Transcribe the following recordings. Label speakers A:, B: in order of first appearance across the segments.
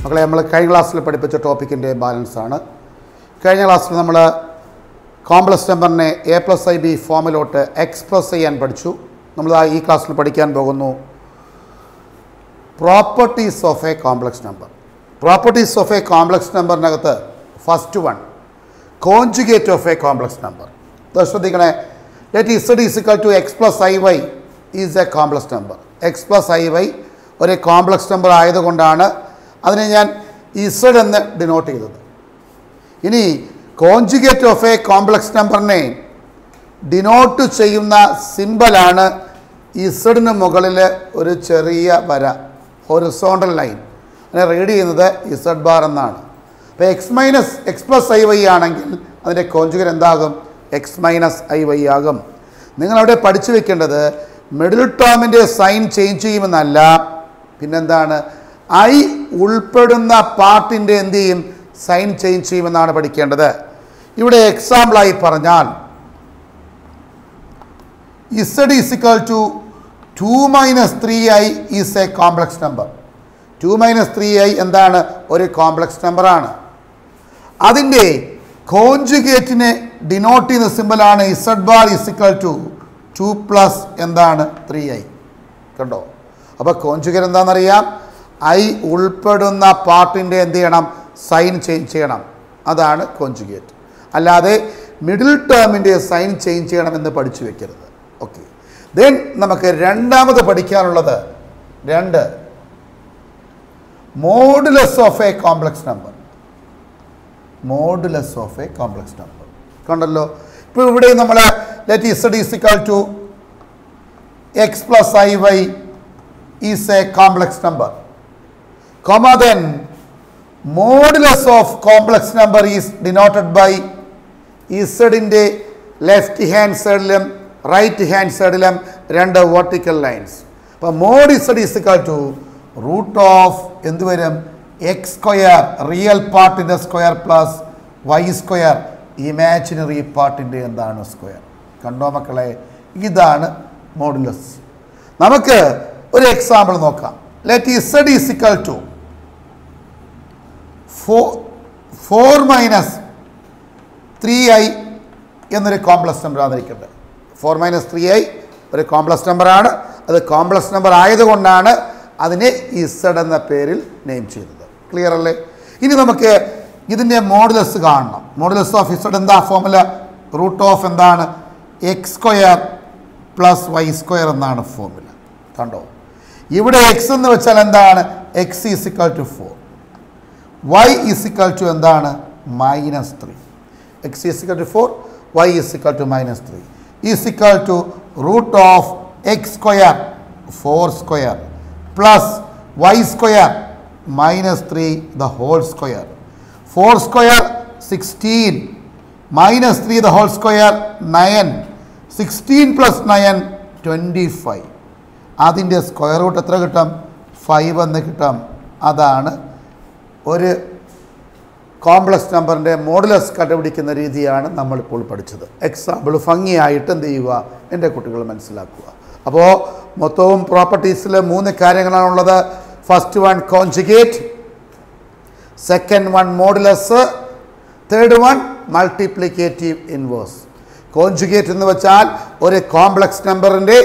A: മക്കളെ നമ്മൾ കഴിഞ്ഞ ക്ലാസ്സിൽ പഠിപ്പിച്ച ടോപ്പിക്കിൻ്റെ ബാലൻസാണ്. കഴിഞ്ഞ ക്ലാസ്സിൽ നമ്മൾ കോംപ്ലക്സ് നമ്പറിനെ a+ib ഫോമിലോട്ട് എക്സ്പ്രസ് ചെയ്യാൻ പഠിച്ചു. നമ്മൾ ഈ ക്ലാസ്സിൽ പഠിക്കാൻ പോകുന്നു properties of a complex number. Properties of a complex നമ്പറിനകത്ത് first one conjugate of a complex number. ശ്രദ്ധിക്കണേ, let z = x+iy is a complex number. x+iy ഒരു കോംപ്ലക്സ് നമ്പർ ആയതുകൊണ്ടാണ് അതിനെ ഞാൻ z എന്ന് ഡിനോട്ട് ചെയ്തത്. ഇനി കോൺജുഗേറ്റ് ഓഫ് എ കോംപ്ലക്സ് നമ്പറിനെ ഡിനോട്ട് ചെയ്യുന്ന സിമ്പലാണ് ഇസഡിന് മുകളിൽ ഒരു ചെറിയ വര, ഹൊറിസോണ്ടൽ ലൈൻ. അതിനെ റീഡ് ചെയ്യുന്നത് ഇസഡ് ബാർ എന്നാണ്. അപ്പോൾ x+iy ആണെങ്കിൽ അതിൻ്റെ കോൺജുഗേറ്റ് എന്താകും? x-iy ആകും. നിങ്ങളവിടെ പഠിച്ചു വെക്കേണ്ടത് മിഡിൽ ടേമിൻ്റെ സൈൻ ചേഞ്ച് ചെയ്യുമെന്നല്ല, പിന്നെന്താണ്, ഐ ഉൾപ്പെടുന്ന പാർട്ടിൻ്റെ എന്ത് ചെയ്യും? സൈൻ ചേഞ്ച് ചെയ്യുമെന്നാണ് പഠിക്കേണ്ടത്. ഇവിടെ എക്സാമ്പിളായി പറഞ്ഞാൽ z = 2 - 3i is a complex number. 2 - 3i എന്താണ്? ഒരു കോംപ്ലക്സ് നമ്പറാണ്. അതിൻ്റെ കോൺജുഗേറ്റിനെ ഡിനോട്ട് ചെയ്യുന്ന സിമ്പലാണ് z ബാർ = 2 + എന്താണ്? 3i. കണ്ടോ? അപ്പോൾ കോൺജുഗേറ്റ് എന്താണെന്നറിയാം, ഐ ഉൾപ്പെടുന്ന പാർട്ടിൻ്റെ എന്ത് ചെയ്യണം? സൈൻ ചേഞ്ച് ചെയ്യണം. അതാണ് കോൺജുഗേറ്റ്. അല്ലാതെ മിഡിൽ ടേമിൻ്റെ സൈൻ ചേഞ്ച് ചെയ്യണമെന്ന് പഠിച്ചു വെക്കരുത്. ഓക്കെ, ദെൻ നമുക്ക് രണ്ടാമത് പഠിക്കാനുള്ളത് modulus of a complex number. Modulus of a complex number കണ്ടല്ലോ. ഇപ്പോൾ ഇവിടെ നമ്മൾ let z = x+iy is a complex number, then modulus of complex number is denoted by z-ൻ്റെ ലെഫ്റ്റ് ഹാൻഡ് സൈഡിലും റൈറ്റ് ഹാൻഡ് സൈഡിലും രണ്ട് വെർട്ടിക്കൽ ലൈൻസ്. അപ്പോൾ mod z √, എന്ത് വരും? x² റിയൽ പാർട്ടിൻ്റെ സ്ക്വയർ പ്ലസ് y² ഇമാജിനറി പാർട്ടിൻ്റെ എന്താണ്? സ്ക്വയർ. കണ്ടോ മക്കളെ? ഇതാണ് മോഡുലസ്. നമുക്ക് ഒരു എക്സാമ്പിൾ നോക്കാം. ലെറ്റ് z = 4 - 3i എന്നൊരു കോംപ്ലക്സ് നമ്പർ ആയിരിക്കട്ടെ. 4 - 3i ഒരു കോംപ്ലക്സ് നമ്പറാണ്. അത് കോംപ്ലക്സ് നമ്പർ ആയതുകൊണ്ടാണ് അതിനെ z എന്ന പേരിൽ നെയിം ചെയ്തത്. ക്ലിയർ അല്ലേ? ഇനി നമുക്ക് ഇതിൻ്റെ മോഡുലസ് കാണണം. മോഡുലസ് ഓഫ് z എന്താ ഫോർമുല? √, എന്താണ്? x² + y² എന്നാണ് ഫോർമുല. കണ്ടോ? ഇവിടെ x എന്ന് വെച്ചാൽ എന്താണ്? x = 4, y = എന്താണ്? -3. x = 4, y = -3 = √x² 4² plus y² -3 the whole square. 4² 16 -3 the whole square 9. 16 + 9 25. അതിൻ്റെ സ്ക്വയർ റൂട്ട് എത്ര കിട്ടും? 5 എന്ന് കിട്ടും. അതാണ് ഒരു കോംപ്ലക്സ് നമ്പറിൻ്റെ മോഡുലസ് കണ്ടുപിടിക്കുന്ന രീതിയാണ് നമ്മളിപ്പോൾ പഠിച്ചത്. എക്സാമ്പിൾ ഭംഗിയായിട്ട് എന്ത് ചെയ്യുക? എൻ്റെ കുട്ടികൾ മനസ്സിലാക്കുക. അപ്പോൾ മൊത്തവും പ്രോപ്പർട്ടീസിൽ 3 കാര്യങ്ങളാണുള്ളത്. First one conjugate, second one modulus, third one multiplicative inverse. Conjugate എന്ന് വെച്ചാൽ ഒരു കോംപ്ലക്സ് നമ്പറിൻ്റെ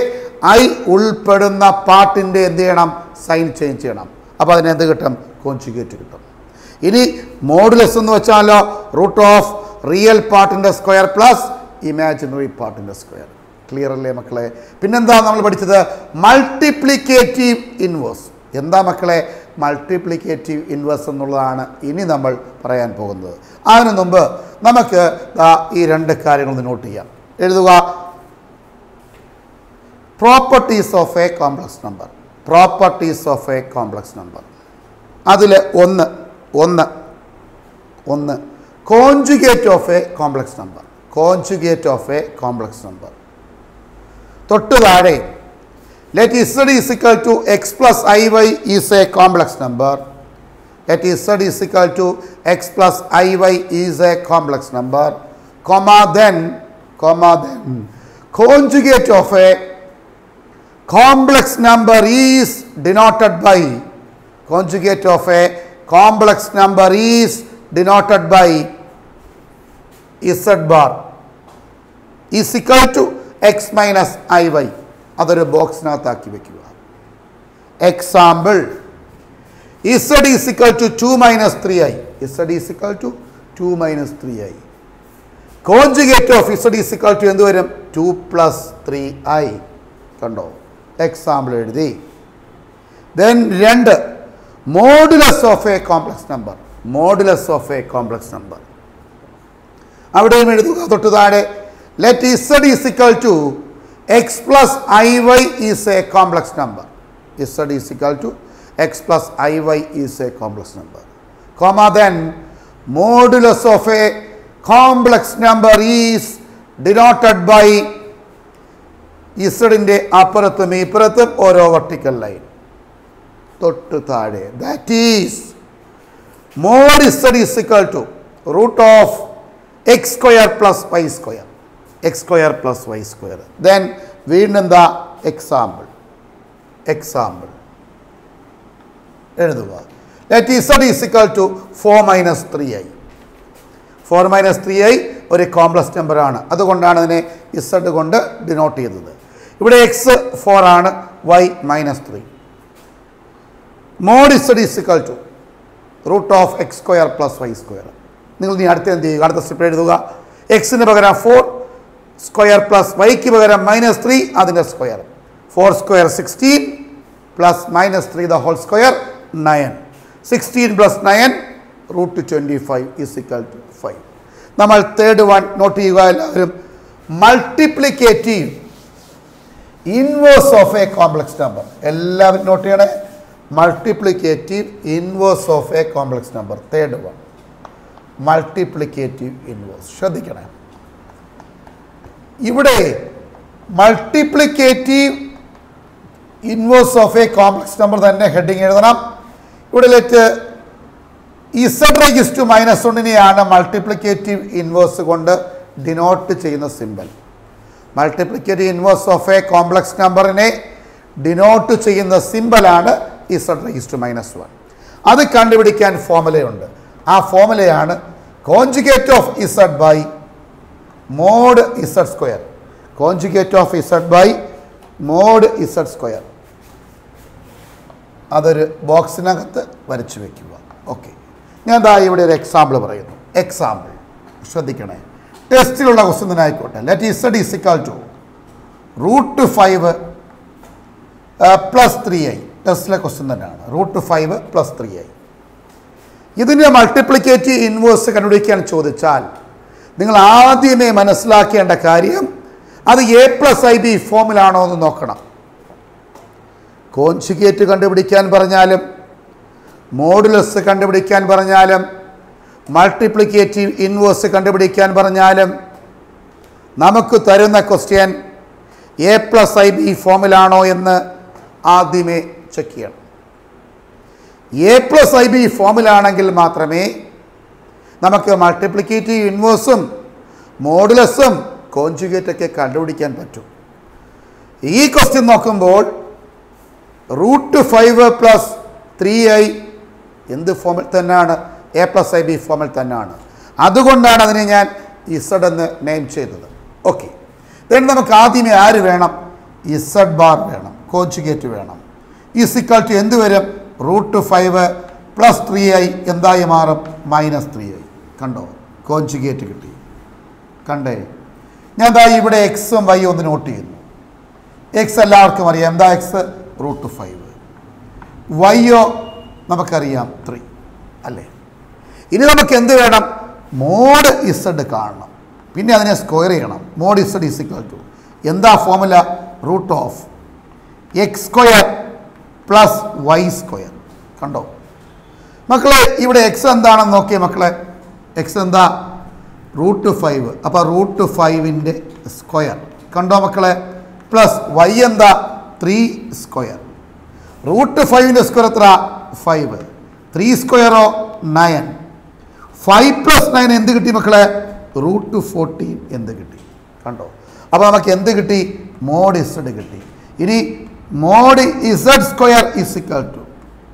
A: ഐ ഉൾപ്പെടുന്ന പാർട്ടിൻ്റെ എന്ത് ചെയ്യണം? സൈൻ ചേഞ്ച് ചെയ്യണം. അപ്പോൾ അതിനെന്ത് കിട്ടും? കോൺജുഗേറ്റ് കിട്ടും. ഇനി മോഡുലസ് എന്ന് വെച്ചാലോ √, റിയൽ പാർട്ടിൻ്റെ സ്ക്വയർ പ്ലസ് ഇമാജിനറി പാർട്ടിൻ്റെ സ്ക്വയർ. ക്ലിയർ അല്ലേ മക്കളെ? പിന്നെന്താ നമ്മൾ പഠിച്ചത്? Multiplicative inverse. എന്താ മക്കളെ മൾട്ടിപ്ലിക്കേറ്റീവ് ഇൻവേഴ്സ് എന്നുള്ളതാണ് ഇനി നമ്മൾ പറയാൻ പോകുന്നത്. അതിനു മുമ്പ് നമുക്ക് ഈ 2 കാര്യങ്ങൾ നോട്ട് ചെയ്യാം. എഴുതുക. Properties of a complex number. Properties of a complex number. അതിൽ ഒന്ന് conjugate of a complex number. Conjugate of a complex number. തൊട്ട് താഴെ let z = x+iy is a complex number. Let z = x+iy is a complex number, then conjugate of a complex number is denoted by conjugate of a complex number is denoted by z bar is equal to x minus iy. അതൊരു ബോക്സിനകത്താക്കി വെക്കുക. Example z is equal to 2 minus 3i. z is equal to 2 minus 3i. Conjugate of z is equal to എന്ത് വരും? 2 plus 3i. കണ്ടോ? Example എഴുതി. Then 2 modulus of a complex number. Modulus of a complex number അവിടെയും എഴുതുക. തൊട്ട് താഴെ let z is equal to x plus iy is a complex number. z is equal to x plus iy is a complex number. Comma then modulus of a complex number is denoted by z ന്റെ അപ്പുറത്തും ഇപ്പുറത്തും ഓരോ vertical line. തൊട്ട് താഴെ that is mod z is equal to root of x square plus y square. x square plus y square. Then വീണ്ടും ദാ example എഴുതുക. Let z is equal to 4 minus 3i. 4 minus 3i ഒരു complex number ആണ്. അതുകൊണ്ടാണ് അതിനെ z കൊണ്ട് denote ചെയ്തത്. ഇവിടെ x 4 ആണ്, y minus 3. Mod z is equal to root of x square plus y square. നിങ്ങൾ ഇനി അടുത്ത എന്ത് ചെയ്യുക? അടുത്ത സ്റ്റെപ്പ് എഴുതുക. എക്സിന് പകരം 4 സ്ക്വയർ പ്ലസ് വൈക്ക് പകരം മൈനസ് 3 അതിൻ്റെ square. 4 square 16 plus minus 3 the whole square 9. 16 പ്ലസ് 9 റൂട്ട് 25 ഈസ് ഇക്വൽ ടു 5. നമ്മൾ തേർഡ് വൺ നോട്ട് ചെയ്യുക എല്ലാവരും. Multiplicative inverse of a complex number. എല്ലാവരും നോട്ട് ചെയ്യണേ. Multiplicative inverse of a complex number. Third one multiplicative inverse. ശ്രദ്ധിക്കണേ. ഇവിടെ multiplicative inverse of a complex number തന്നെ heading എഴുതണം. ഇവിടെ let z raise to minus 1നെയാണ് മൾട്ടിപ്ലിക്കേറ്റീവ് ഇൻവേഴ്സ് കൊണ്ട് denote ചെയ്യുന്ന symbol. Multiplicative inverse of a complex നമ്പറിനെ denote ചെയ്യുന്ന സിമ്പലാണ് z റേസ് ടു മൈനസ് 1. അത് കണ്ടുപിടിക്കാൻ ഫോർമുലയുണ്ട്. ആ ഫോർമുലയാണ് conjugate of z by mod z square. Conjugate of z by mod z square. അതൊരു ബോക്സിനകത്ത് വരച്ചു വയ്ക്കുക. ഓക്കെ, ഞാൻ ദാ ഇവിടെ ഒരു എക്സാമ്പിൾ പറയുന്നു. എക്സാമ്പിൾ ശ്രദ്ധിക്കണേ. ടെസ്റ്റിലുള്ള ക്വസ്റ്റ്യൻ തന്നെ ആയിക്കോട്ടെ. Let z is equal to root 5 plus 3i. ടെസ്റ്റിലെ ക്വസ്റ്റ്യൻ തന്നെയാണ്. Root 5 plus 3i. ഇതിൻ്റെ മൾട്ടിപ്ലിക്കേറ്റീവ് ഇൻവേഴ്സ് കണ്ടുപിടിക്കാൻ ചോദിച്ചാൽ നിങ്ങൾ ആദ്യമേ മനസ്സിലാക്കേണ്ട കാര്യം അത് എ പ്ലസ് ഐ ബി ഫോമിലാണോ എന്ന് നോക്കണം. കോൺജുഗേറ്റ് കണ്ടുപിടിക്കാൻ പറഞ്ഞാലും മോഡുലസ് കണ്ടുപിടിക്കാൻ പറഞ്ഞാലും മൾട്ടിപ്ലിക്കേറ്റീവ് ഇൻവേഴ്സ് കണ്ടുപിടിക്കാൻ പറഞ്ഞാലും നമുക്ക് തരുന്ന question A plus I B ഫോമിലാണോ എന്ന് ആദ്യമേ ചെക്ക് ചെയ്യണം. എ പ്ലസ് ഐ ബി ഫോമിലാണെങ്കിൽ മാത്രമേ നമുക്ക് മൾട്ടിപ്ലിക്കേറ്റീവ് ഇൻവേഴ്സും മോഡുലസും കോൺജുഗേറ്റൊക്കെ കണ്ടുപിടിക്കാൻ പറ്റും. ഈ ക്വസ്റ്റ്യൻ നോക്കുമ്പോൾ റൂട്ട് 5 പ്ലസ് 3i എന്ത് ഫോമിൽ തന്നെയാണ്? എ പ്ലസ് ഐ ബി ഫോമിൽ തന്നെയാണ്. അതുകൊണ്ടാണ് അതിനെ ഞാൻ z എന്ന് നെയിം ചെയ്തത്. ഓക്കെ, ദെൻ നമുക്ക് ആദ്യമേ ആര് വേണം? z ബാർ വേണം, കോൺജുഗേറ്റ് വേണം. ഈസ് ഇക്വൽ ടു എന്ത് വരും? റൂട്ട് 5 പ്ലസ് 3i എന്തായി മാറും? Minus 3i. കണ്ടോ? കോൺജുഗേറ്റ് കിട്ടി. കണ്ടേ? ഞാൻ ദാ ഇവിടെ എക്സും വൈ ഒന്ന് നോട്ട് ചെയ്യുന്നു. എക്സ് എല്ലാവർക്കും അറിയാം. എന്താ എക്സ്? റൂട്ട് 5. വൈയോ നമുക്കറിയാം 3 അല്ലേ? ഇനി നമുക്ക് എന്ത് വേണം? മോഡ് z കാണണം. പിന്നെ അതിനെ സ്ക്വയർ ചെയ്യണം. Mod z is equal to എന്താ formula? Root of X square plus Y square. കണ്ടോ മക്കളെ? ഇവിടെ എക്സ് എന്താണെന്ന് നോക്കിയേ മക്കളെ. എക്സ് എന്താ? റൂട്ട് 5. അപ്പോൾ റൂട്ട് 5ൻ്റെ സ്ക്വയർ. കണ്ടോ മക്കളെ? പ്ലസ് വൈ എന്താ? 3 സ്ക്വയർ. റൂട്ട് 5ൻ്റെ സ്ക്വയർ എത്ര? 5. 3 സ്ക്വയറോ? 9. 5 പ്ലസ് 9 എന്ത് കിട്ടി മക്കളെ? റൂട്ട് 14 എന്ത് കിട്ടി? കണ്ടോ? അപ്പോൾ നമുക്ക് എന്ത് കിട്ടി? മോഡ് z കിട്ടി. ഇനി mod z square is equal to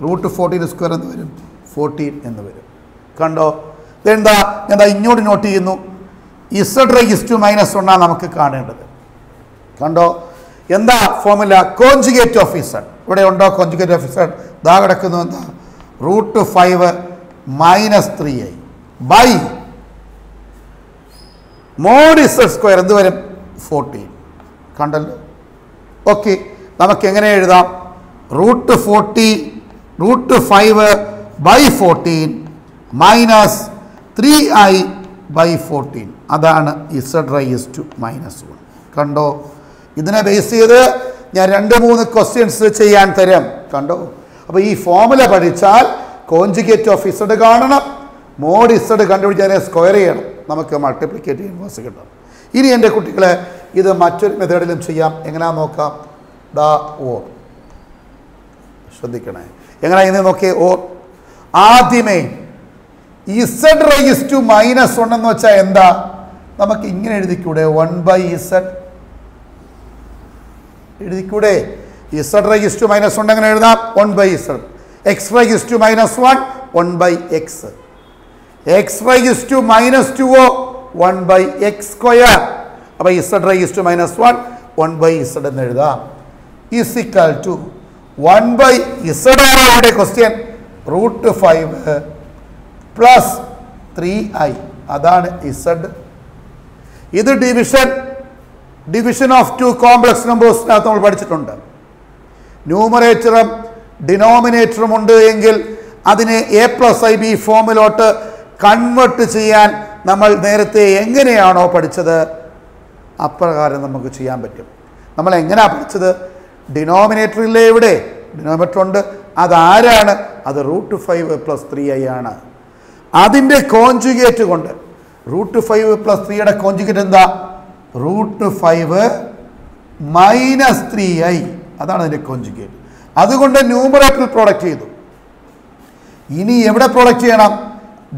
A: root 14 square എന്ന് വരും 14 എന്ന് വരും. കണ്ടോ? ഇതെന്താ? എന്താ ഇങ്ങോട്ട് നോട്ട് ചെയ്യുന്നു. ഇസഡ് റൈസ് ടു -1 ആണ് നമുക്ക് കാണേണ്ടത്. കണ്ടോ? എന്താ ഫോർമുല? Conjugate of Z. ഇവിടെ ഉണ്ടോ കോൺജുഗേറ്റ് ഓഫ് ഇസഡ്? ദാ കിടക്കുന്നു. എന്താ? √5 - 3i by mode Z square എന്ത് വരും? 14. കണ്ടല്ലോ? ഓക്കെ, നമുക്ക് എങ്ങനെ എഴുതാം? √5 ബൈ 14 മൈനസ് 3i ബൈ 14. അതാണ് ഇസഡ് റൈസ് ടു -1. കണ്ടോ? ഇതിനെ ബേസ് ചെയ്ത് ഞാൻ 2-3 ക്വസ്റ്റ്യൻസ് ചെയ്യാൻ തരാം. കണ്ടോ? അപ്പോൾ ഈ ഫോർമുല പഠിച്ചാൽ കോൺജുഗേറ്റ് ഓഫ് ഇസഡ് കാണണം, മോഡ് ഇസഡ് കണ്ടുപിടിച്ച് സ്ക്വയർ ചെയ്യണം, നമുക്ക് മൾട്ടിപ്ലിക്കേറ്റ് ഇൻവേഴ്സ് കിട്ടും. ഇനി എൻ്റെ കുട്ടികളെ ഇത് മറ്റൊരു മെത്തേഡിലും ചെയ്യാം. എങ്ങനെയാ നോക്കാം? ദാ ഓർ ശ്രദ്ധിക്കണേ. എങ്ങനെ ഇന്ന് നോക്കിയേ? ഓർ ആദ്യമേ ഇസഡ് റൈസ് ടു -1 എന്ന് വെച്ചാൽ എന്താ? നമുക്ക് ഇങ്ങനെ എഴുതിക്കൂടെ? 1/z എഴുതിക്കൂടെ? ഇസഡ് റൈസ് ടു -1 എങ്ങനെ എഴുതാം? 1/z. X raise to -1 1/x. X raise to -2 1/x². അപ്പോൾ ഇസഡ് റൈസ് ടു -1 1/z എന്ന് എഴുതാം. ഈസ് ഈക്വൽ ടു 1/z ആണ് ഇവിടെ ക്വസ്റ്റ്യൻ. √5 plus 3i. അതാണ് ഇസഡ്. ഇത് ഡിവിഷൻ ഓഫ് 2 കോംപ്ലക്സ് നമ്പേഴ്സിനകത്ത് നമ്മൾ പഠിച്ചിട്ടുണ്ട്. ന്യൂമറേറ്ററും ഡിനോമിനേറ്ററും ഉണ്ട് എങ്കിൽ അതിനെ a+ib ഫോമിലോട്ട് കൺവേർട്ട് ചെയ്യാൻ നമ്മൾ നേരത്തെ എങ്ങനെയാണോ പഠിച്ചത് അപ്രകാരം നമുക്ക് ചെയ്യാൻ പറ്റും. നമ്മൾ എങ്ങനെയാണ് പഠിച്ചത്? ഡിനോമിനേറ്ററിലെ ഇവിടെ ഡിനോമിനേറ്റർ ഉണ്ട്. അതാരാണ്? അത് √5 + 3i ആണ്. അതിൻ്റെ കോൺജുഗേറ്റ് കൊണ്ട് √5 + 3യുടെ കോൺജുഗേറ്റ് എന്താ? √5 - 3i. അതാണ് അതിൻ്റെ കോൺജുഗേറ്റ്. അതുകൊണ്ട് ന്യൂമറേറ്ററിൽ പ്രോഡക്റ്റ് ചെയ്തു. ഇനി എവിടെ പ്രോഡക്റ്റ് ചെയ്യണം?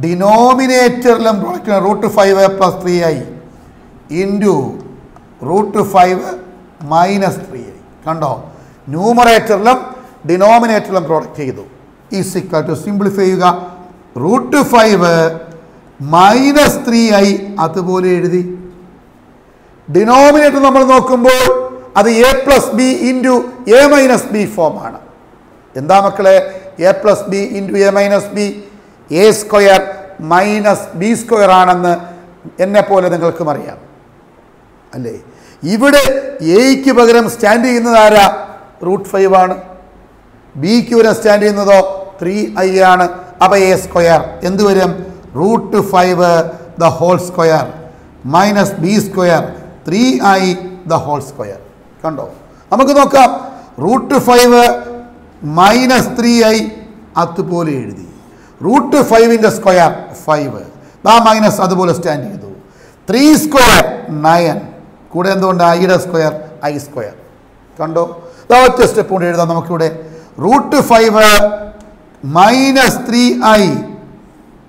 A: ഡിനോമിനേറ്ററിലും പ്രോഡക്റ്റ് ചെയ്യണം. √5 + 3i ഇൻറ്റു √5 - 3i. കണ്ടോ? ന്യൂമറേറ്ററിലും ഡിനോമിനേറ്ററിലും പ്രോഡക്റ്റ് ചെയ്തു. ഈസ് ഈക്വൽ ടു സിംപ്ലിഫൈ ചെയ്യുക. √5 - 3i അതുപോലെ എഴുതി. ഡിനോമിനേറ്റർ നമ്മൾ നോക്കുമ്പോൾ അത് a+b ഇൻറ്റു a - b ഫോമാണ്. എന്താ മക്കളെ? a+b into a - b a² - b² ആണെന്ന് എന്നെപ്പോലെ നിങ്ങൾക്കും അറിയാം അല്ലേ? ഇവിടെ എയ്ക്ക് പകരം സ്റ്റാൻഡ് ചെയ്യുന്നത് ആരാ? √5 ആണ്. ബിക്ക് പകരം സ്റ്റാൻഡ് ചെയ്യുന്നതോ 3i ആണ്. അപ്പോൾ a² എന്ത് വരും? √5 the whole square minus b² 3i the whole square. കണ്ടോ? നമുക്ക് നോക്കാം. √5 - 3i അതുപോലെ എഴുതി. √5ൻ്റെ സ്ക്വയർ 5, ആ മൈനസ് അതുപോലെ സ്റ്റാൻഡ് ചെയ്തു. 3² 9, കൂടെ എന്തുകൊണ്ട്? ഐയുടെ സ്ക്വയർ i². കണ്ടോ? ഒറ്റ സ്റ്റെപ്പ് കൊണ്ട് എഴുതാം നമുക്കിവിടെ. √5 - 3i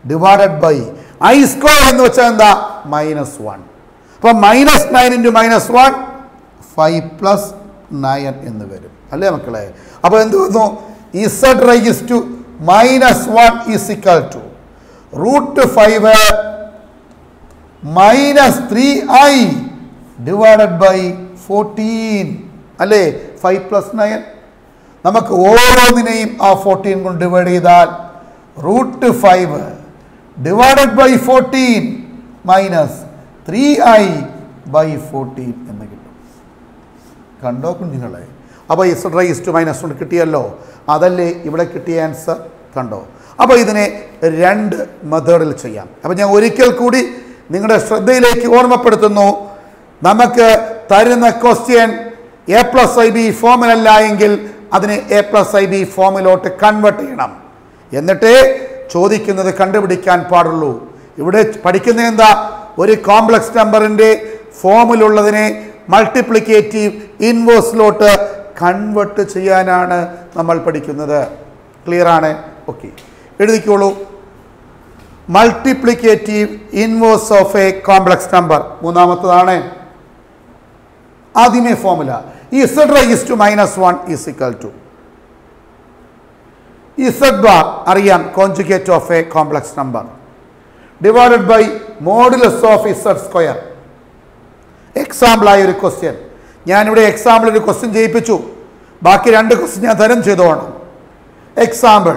A: ഡിവൈഡഡ് ബൈ i² എന്ന് വെച്ചാൽ എന്താ? -1. അപ്പോൾ -9 × -1 5 + 9 എന്ന് വരും അല്ലേ മക്കളെ? അപ്പോൾ എന്ത് വന്നു? Z raise to -1 is equal to √5 - 3i divided by 14 അല്ലേ? 5 + 9. നമുക്ക് ഓരോന്നിനെയും ആ 14 കൊണ്ട് ഡിവൈഡ് ചെയ്താൽ √5 divided by 14 minus 3i by 14 എന്ന് കിട്ടും. കണ്ടോ കുഞ്ഞുങ്ങളെ? അപ്പോൾ ഇസഡ് റൈസ് ടു -1 കിട്ടിയല്ലോ. അതല്ലേ ഇവിടെ കിട്ടിയ ആൻസർ? കണ്ടോ? അപ്പോൾ ഇതിനെ 2 മെത്തേഡിൽ ചെയ്യാം. അപ്പോൾ ഞാൻ ഒരിക്കൽ കൂടി നിങ്ങളുടെ ശ്രദ്ധയിലേക്ക് ഓർമ്മപ്പെടുത്തുന്നു. നമുക്ക് തരുന്ന ക്വസ്റ്റ്യൻ a+ib ഫോമിലല്ല എങ്കിൽ അതിനെ a+ib ഫോമിലോട്ട് കൺവേർട്ട് ചെയ്യണം. എന്നിട്ടേ ചോദിക്കുന്നത് കണ്ടുപിടിക്കാൻ പാടുള്ളൂ. ഇവിടെ പഠിക്കുന്നത് എന്താ? ഒരു കോംപ്ലക്സ് നമ്പറിൻ്റെ ഫോമിലുള്ളതിനെ മൾട്ടിപ്ലിക്കേറ്റീവ് ഇൻവേഴ്സിലോട്ട് കൺവേർട്ട് ചെയ്യാനാണ് നമ്മൾ പഠിക്കുന്നത്. ക്ലിയർ ആണ്? ഓക്കെ, എഴുതിക്കോളൂ. Multiplicative inverse of a complex number മൂന്നാമത്തതാണ്. ആദ്യമേ formula Z raise to -1 is equal to Z bar അറിയാം conjugate of a complex number divided by modulus of Z square. എക്സാമ്പിളായ ഒരു ക്വസ്റ്റ്യൻ ഞാനിവിടെ എക്സാമ്പിൾ ഒരു ക്വസ്റ്റ്യൻ ചെയ്യിപ്പിച്ചു. ബാക്കി 2 ക്വസ്റ്റ്യൻ ഞാൻ തരം ചെയ്തോണം. Example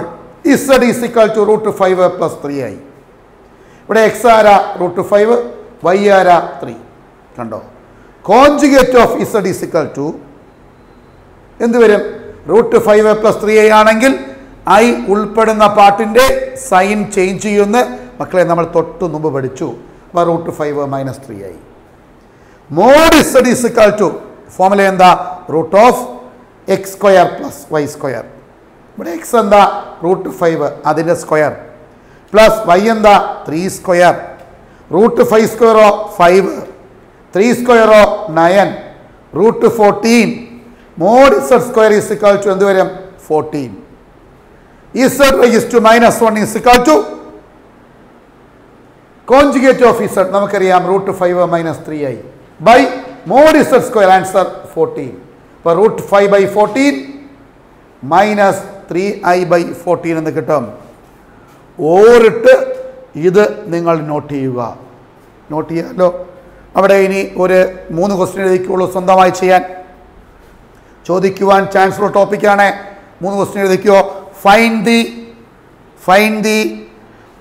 A: Z is equal to √5 + 3i. ഇവിടെ എക്സ് ആരാ √5, y ആരാ 3. കണ്ടോ? Conjugate of Z is equal to എന്ത് വരും? √5 + 3i ആണെങ്കിൽ i ഉൾപ്പെടുന്ന പാർട്ടിൻ്റെ സൈൻ ചേഞ്ച് ചെയ്യുന്ന മക്കളെ നമ്മൾ തൊട്ട് മുമ്പ് പഠിച്ചു. അപ്പോൾ √5 - 3i. Mod Z is equal to formula എന്താ? √(x² + y². ഇവിടെ എക്സ് എന്താ? √5 അതിൻ്റെ സ്ക്വയർ പ്ലസ് y എന്താ? 3². √5² 5, 3² 9, √14. Mode Z² is equal to എന്ത് വരും? 14. Z -1 is equal to conjugate of Z നമുക്കറിയാം √5 - 3i by mode Z². Answer 14. അപ്പോൾ √5/14 മൈനസ് 3i/14 എന്ന് കിട്ടും. ഓരിട്ട് ഇത് നിങ്ങൾ നോട്ട് ചെയ്യുക. നോട്ട് ചെയ്യാമല്ലോ. അവിടെ ഇനി ഒരു 3 ക്വസ്റ്റ്യൻ എഴുതിക്കുള്ളൂ സ്വന്തമായി ചെയ്യാൻ. ചോദിക്കുവാൻ ചാൻസ് ഉള്ള ടോപ്പിക്കാണ്. 3 ക്വസ്റ്റ്യൻ എഴുതിക്കോ. Find the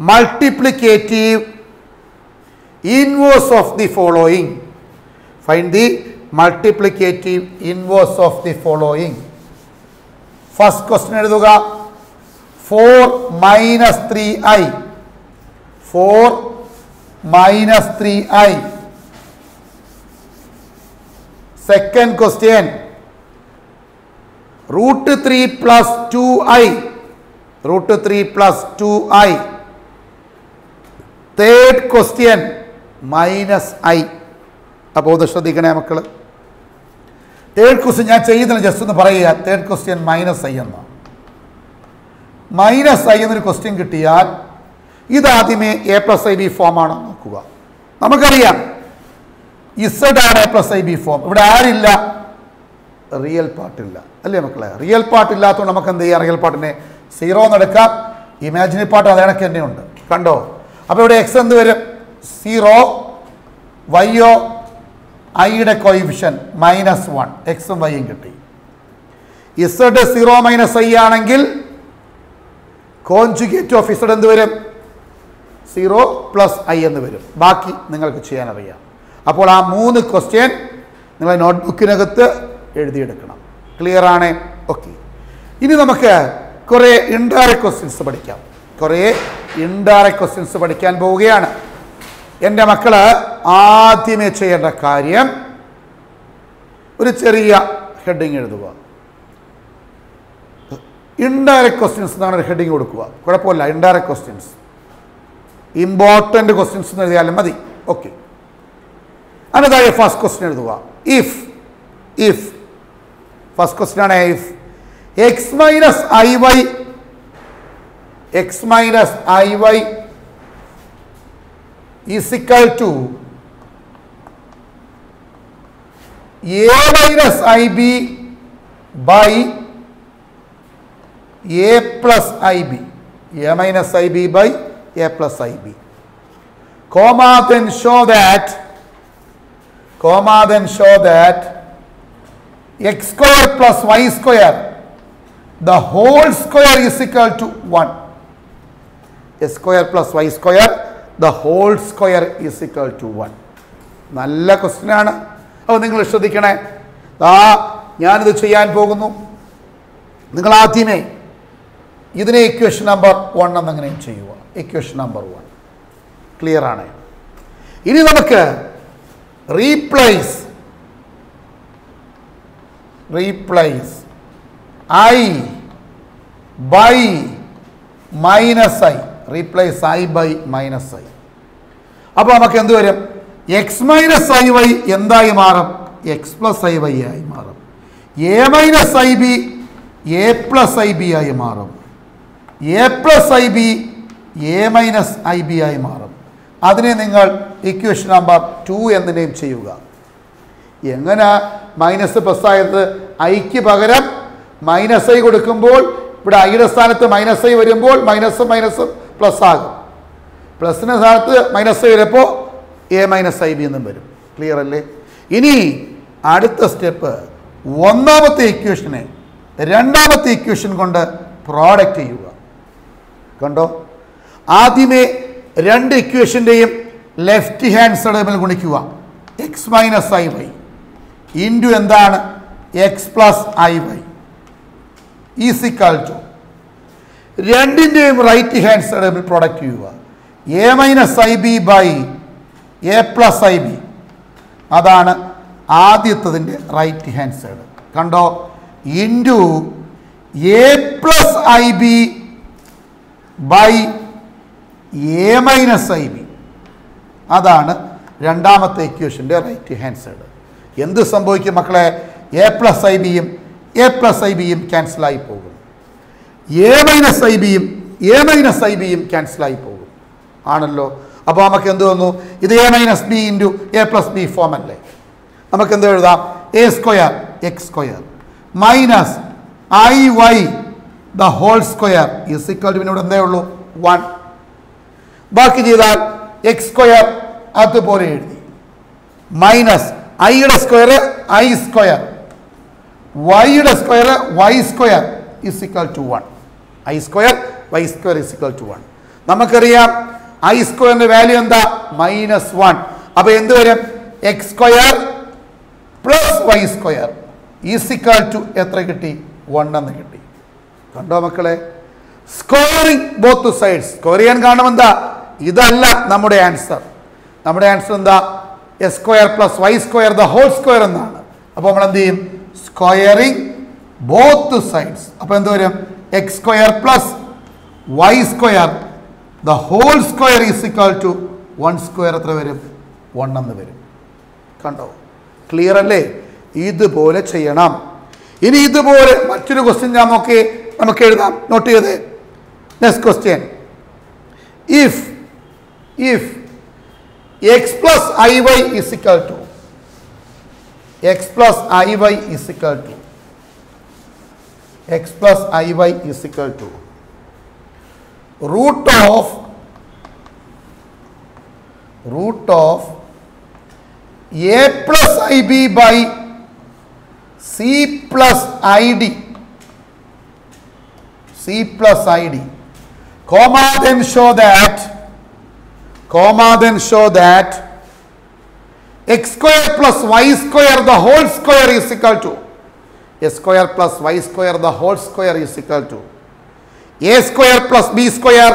A: multiplicative inverse of the following. Find the multiplicative inverse of the following. First question എഴുതുക. 4 - 3i. 4 - 3i. Second question. √3 + 2i. √3 + 2i. Third question -i. അപ്പോൾ ഇത് ശ്രദ്ധിക്കണേ മക്കൾ. തേർഡ് ക്വസ്റ്റ്യൻ ഞാൻ ചെയ്യുന്നില്ല, ജസ്റ്റ് ഒന്ന് പറയുക. തേർഡ് ക്വസ്റ്റ്യൻ -i എന്ന -i എന്നൊരു ക്വസ്റ്റ്യൻ കിട്ടിയാൽ ഇതാദ്യമേ a + ib ഫോമാണോ നോക്കുക. നമുക്കറിയാം Z ആണ് a + ib ഫോം. ഇവിടെ ആരില്ല? റിയൽ പാർട്ടില്ല അല്ലേ മക്കളെ? റിയൽ പാർട്ട് ഇല്ലാത്തതുകൊണ്ട് നമുക്ക് എന്ത് ചെയ്യാം? റിയൽ പാർട്ടിനെ 0 എന്നെടുക്കാം. ഇമാജിനറി പാർട്ട് അത് കണക്ക് തന്നെ ഉണ്ട്. കണ്ടോ? അപ്പോൾ ഇവിടെ x എന്ത് വരും? 0. y ഐയുടെ കോയിഫിഷ്യൻ -1. എക്സും വൈയും കിട്ടി. Z 0 - i ആണെങ്കിൽ കോൺജുഗേറ്റ് ഓഫ് Z എന്ത് വരും? 0 + i എന്ന് വരും. ബാക്കി നിങ്ങൾക്ക് ചെയ്യാൻ അറിയാം. അപ്പോൾ ആ 3 ക്വസ്റ്റ്യൻ നിങ്ങളെ നോട്ട്ബുക്കിനകത്ത് എഴുതിയെടുക്കണം. ക്ലിയർ ആണ്? ഓക്കെ. ഇനി നമുക്ക് കുറേ ഇൻഡയറക്റ്റ് ക്വസ്റ്റ്യൻസ് പഠിക്കാം. കുറേ ഇൻഡയറക്റ്റ് ക്വസ്റ്റ്യൻസ് പഠിക്കാൻ പോവുകയാണ്. എൻ്റെ മക്കൾ ആദ്യമേ ചെയ്യേണ്ട കാര്യം ഒരു ചെറിയ ഹെഡിങ് എഴുതുക. ഇൻഡയറക്റ്റ് ക്വസ്റ്റ്യൻസ് എന്നാണ് ഒരു ഹെഡിങ് കൊടുക്കുക. കുഴപ്പമില്ല. ഇൻഡയറക്റ്റ് ക്വസ്റ്റ്യൻസ്, ഇമ്പോർട്ടൻ്റ് ക്വസ്റ്റ്യൻസ് എന്ന് എഴുതിയാലും മതി. ഓക്കെ. അതിനതായ ഫസ്റ്റ് ക്വസ്റ്റ്യൻ എഴുതുക. ഇഫ് ഫസ്റ്റ് ക്വസ്റ്റ്യൻ ആണ് if x - iy is equal to a - ib by a + ib. a - ib by a + ib. Comma then show that x² + y² the whole square is equal to 1. x² + y² the whole square is equal to 1. നല്ല question ആണ്. അപ്പോൾ നിങ്ങൾ ശ്രദ്ധിക്കണേ. ഞാനിത് ചെയ്യാൻ പോകുന്നു. നിങ്ങൾ ആദ്യമേ ഇതിനെ ഇക്വേഷൻ നമ്പർ 1 എന്നെങ്ങനെയും ചെയ്യുക. ഇക്വേഷൻ നമ്പർ 1 ക്ലിയർ ആണ്. ഇനി നമുക്ക് replace i by -i. Replace i by -i. അപ്പോൾ നമുക്ക് എന്ത് വരും? x - iy എന്തായി മാറും? x + iy ആയി മാറും. a - ib a + ib ആയി മാറും. a + ib a - ib ആയി മാറും. അതിനെ നിങ്ങൾ ഇക്വേഷൻ നമ്പർ 2 എന്ന് നെയിം ചെയ്യുക. എങ്ങനെ മൈനസ് പ്ലസ് ആയത്? ഐക്ക് പകരം -i കൊടുക്കുമ്പോൾ ഇവിടെ ഐയുടെ സ്ഥാനത്ത് മൈനസ് ഐ വരുമ്പോൾ മൈനസും മൈനസും പ്ലസ് ആകും. പ്ലസിൻ്റെ സ്ഥാനത്ത് മൈനസ് ഐ വരുമ്പോൾ എ മൈനസ് ഐ ബി എന്നും വരും. ക്ലിയർ അല്ലേ? ഇനി അടുത്ത സ്റ്റെപ്പ് ഒന്നാമത്തെ ഇക്വേഷനെ രണ്ടാമത്തെ ഇക്വേഷൻ കൊണ്ട് പ്രോഡക്റ്റ് ചെയ്യുക. കണ്ടോ? ആദ്യമേ രണ്ട് ഇക്വേഷൻ്റെയും ലെഫ്റ്റ് ഹാൻഡ് സൈഡ് തമ്മിൽ ഗുണിക്കുക. X minus I Y into എന്താണ് X plus I Y is equal to രണ്ടിൻ്റെയും റൈറ്റ് ഹാൻഡ് സൈഡ് തമ്മിൽ പ്രോഡക്റ്റ് ചെയ്യുക. A minus I B by A plus I B. അതാണ് ആദ്യത്തതിൻ്റെ റൈറ്റ് ഹാൻഡ് സൈഡ്. കണ്ടോ? Into A plus I B by A minus I B. അതാണ് രണ്ടാമത്തെ ഇക്വേഷൻ്റെ right hand side. എന്ത് സംഭവിക്കും മക്കളെ? എ പ്ലസ് ഐ ബിയും എ പ്ലസ് ഐ ബിയും ക്യാൻസലായി പോകും. എ മൈനസ് ഐ ബിയും എ മൈനസ് ഐ ബിയും ക്യാൻസലായി പോകും. ആണല്ലോ? അപ്പോൾ നമുക്ക് എന്ത് വന്നു? ഇത് a minus b into A plus b form അല്ലേ? നമുക്ക് എന്ത് എഴുതാം? A square x square minus I y the whole square is equal to ഇവിടെ എന്തേ ഉള്ളൂ? 1. ബാക്കി ചെയ്താൽ എക്സ് സ്ക്വയർ അതുപോലെ എഴുതി മൈനസ് ഐയുടെ സ്ക്വയർ ഐ സ്ക്വയർ വൈയുടെ square Y square is equal to 1. I square Y square is equal to 1. നമുക്കറിയാം ഐ സ്ക്വയറിന്റെ വാല്യൂ എന്താ? -1. അപ്പോൾ എന്ത് വരും? X square plus Y square is equal to എത്ര കിട്ടി? 1 എന്ന് കിട്ടി. കണ്ടോ മക്കളെ? Squaring both sides. സ്ക്വയർ ചെയ്യാൻ കാരണം എന്താ? ഇതല്ല നമ്മുടെ ആൻസർ. നമ്മുടെ ആൻസർ എന്താ? X square plus Y square the whole square എന്നാണ്. അപ്പോൾ നമ്മൾ എന്ത് ചെയ്യും? Squaring both sides. അപ്പോൾ എന്ത് വരും? X square plus Y square the whole square is equal to 1 square എത്ര വരും? 1 എന്ന് വരും. കണ്ടോ? ക്ലിയർ അല്ലേ? ഇതുപോലെ ചെയ്യണം. ഇനി ഇതുപോലെ മറ്റൊരു ക്വസ്റ്റ്യൻ നമുക്ക് എഴുതാം. നോട്ട് ചെയ്തേ. Next question. If x plus I y is equal to x plus I y is equal to x plus I y is equal to root of a plus ib by c plus id comma then show that x square plus y square the whole square is equal to a square plus y square the whole square is equal to a square plus b square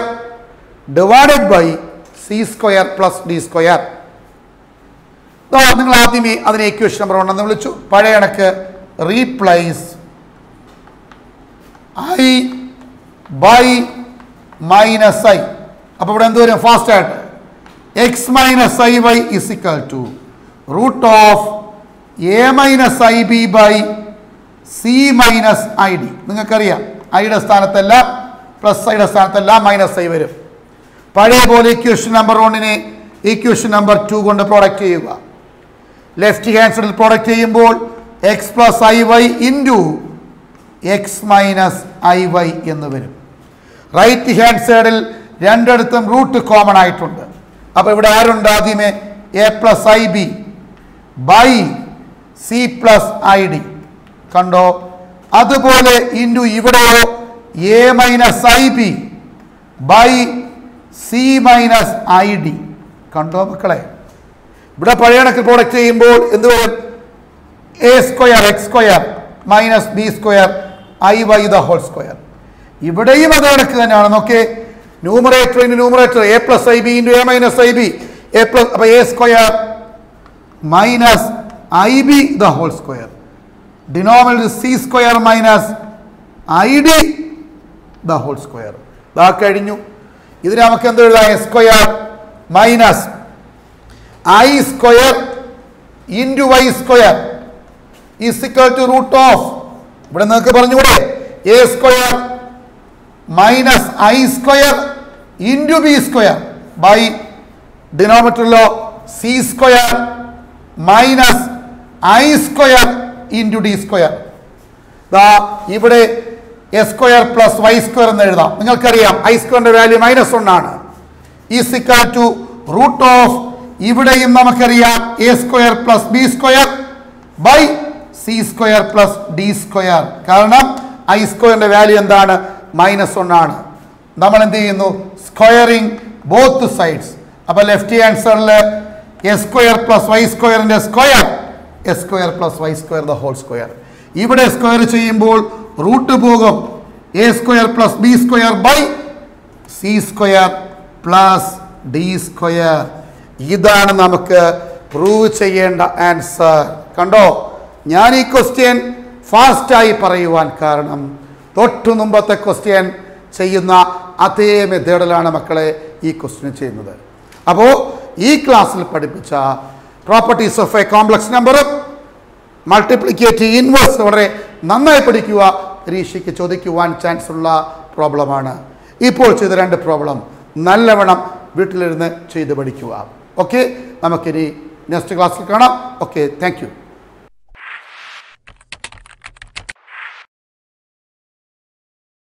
A: divided by c square plus d square. നിങ്ങൾ ആദ്യമേ അതിനെ equation number 1 എന്ന് വിളിച്ചു. പഴയ കണക്ക് replace i by minus i. അപ്പോൾ ഇവിടെ എന്ത് വരും? ഫാസ്റ്റ് ആയിട്ട് x minus I y is equal to root of a minus I B by c minus I d. നിങ്ങൾക്കറിയാം ഐയുടെ സ്ഥാനത്തല്ല പ്ലസ് ഐയുടെ സ്ഥാനത്തല്ല മൈനസ് ഐ വരും. പഴയ പോലെ ഇക്വേഷൻ നമ്പർ 1നെ ഇക്വേഷൻ നമ്പർ 2 കൊണ്ട് പ്രോഡക്റ്റ് ചെയ്യുക. ലെഫ്റ്റ് ഹാൻഡ് സൈഡിൽ പ്രോഡക്റ്റ് ചെയ്യുമ്പോൾ x plus I Y into x minus I y എന്ന് വരും. റൈറ്റ് ഹാൻഡ് സൈഡിൽ രണ്ടിടത്തും റൂട്ട് കോമൺ ആയിട്ടുണ്ട്. അപ്പോൾ ഇവിടെ ആരുണ്ട്? ആദ്യമേ a plus I B by c plus i d. കണ്ടോ? അതുപോലെ ഇൻറ്റു ഇവിടെയോ a minus I B by c minus I d. കണ്ടോ മക്കളെ? ഇവിടെ പഴയ കണക്ക് പ്രോഡക്റ്റ് ചെയ്യുമ്പോൾ എന്ത് വരും? A square x square minus b square i y the whole square. ഇവിടെയും അത് കണക്ക് തന്നെയാണ്. നോക്കേ, numerator into numerator a plus I b into a minus I b a plus അപ്പോൾ a square minus I B the whole square denominator C square minus I D the whole square. ഇതാ കഴിഞ്ഞു. ഇതിന് നമുക്ക് എന്ത് എഴുതാം? A square minus I square into Y square is equal to root of ഇവിടെ നിങ്ങൾക്ക് പറഞ്ഞുകൂടെ A square minus I square into B square by ഡിനോമിനേറ്ററിലോ C square minus I square into D square. ദാ ഇവിടെ A square plus Y square എന്ന് എഴുതാം. നിങ്ങൾക്കറിയാം I സ്ക്വയറിന്റെ വാല്യൂ -1 ആണ്. Is equal to root of, ഇവിടെയും നമുക്കറിയാം A square plus B square by C square plus D square. കാരണം ഐ സ്ക്വയറിന്റെ വാല്യൂ എന്താണ്? -1 ആണ്. നമ്മൾ എന്ത് ചെയ്യുന്നു? Squaring both sides. അപ്പോൾ ലെഫ്റ്റ് ആൻസറിൽ എ സ്ക്വയർ പ്ലസ് വൈ സ്ക്വയറിന്റെ square A square plus Y square the whole square. ഇവിടെ സ്ക്വയർ ചെയ്യുമ്പോൾ റൂട്ട് പോകും. A square plus B square by C square plus D square. ഇതാണ് നമുക്ക് പ്രൂവ് ചെയ്യേണ്ട answer. കണ്ടോ, ഞാൻ ഈ ക്വസ്റ്റ്യൻ ഫാസ്റ്റായി പറയുവാൻ കാരണം തൊട്ടു മുമ്പത്തെ ക്വസ്റ്റ്യൻ ചെയ്യുന്ന അതേ മെത്തേഡിലാണ് മക്കളെ ഈ ക്വസ്റ്റ്യൻ ചെയ്യുന്നത്. അപ്പോൾ ഈ ക്ലാസ്സിൽ പഠിപ്പിച്ച പ്രോപ്പർട്ടീസ് ഓഫ് എ കോംപ്ലക്സ് നമ്പറും മൾട്ടിപ്ലിക്കേറ്റീവ് ഇൻവേഴ്സ് വളരെ നന്നായി പഠിക്കുക. പരീക്ഷയ്ക്ക് ചോദിക്കുവാൻ ചാൻസ് ഉള്ള പ്രോബ്ലമാണ്. ഇപ്പോൾ ചെയ്ത 2 പ്രോബ്ലം നല്ലവണ്ണം വീട്ടിലിരുന്ന് ചെയ്ത് പഠിക്കുക. ഓക്കെ, നമുക്കിനി നെക്സ്റ്റ് ക്ലാസ്സിൽ കാണാം. Okay, thank you.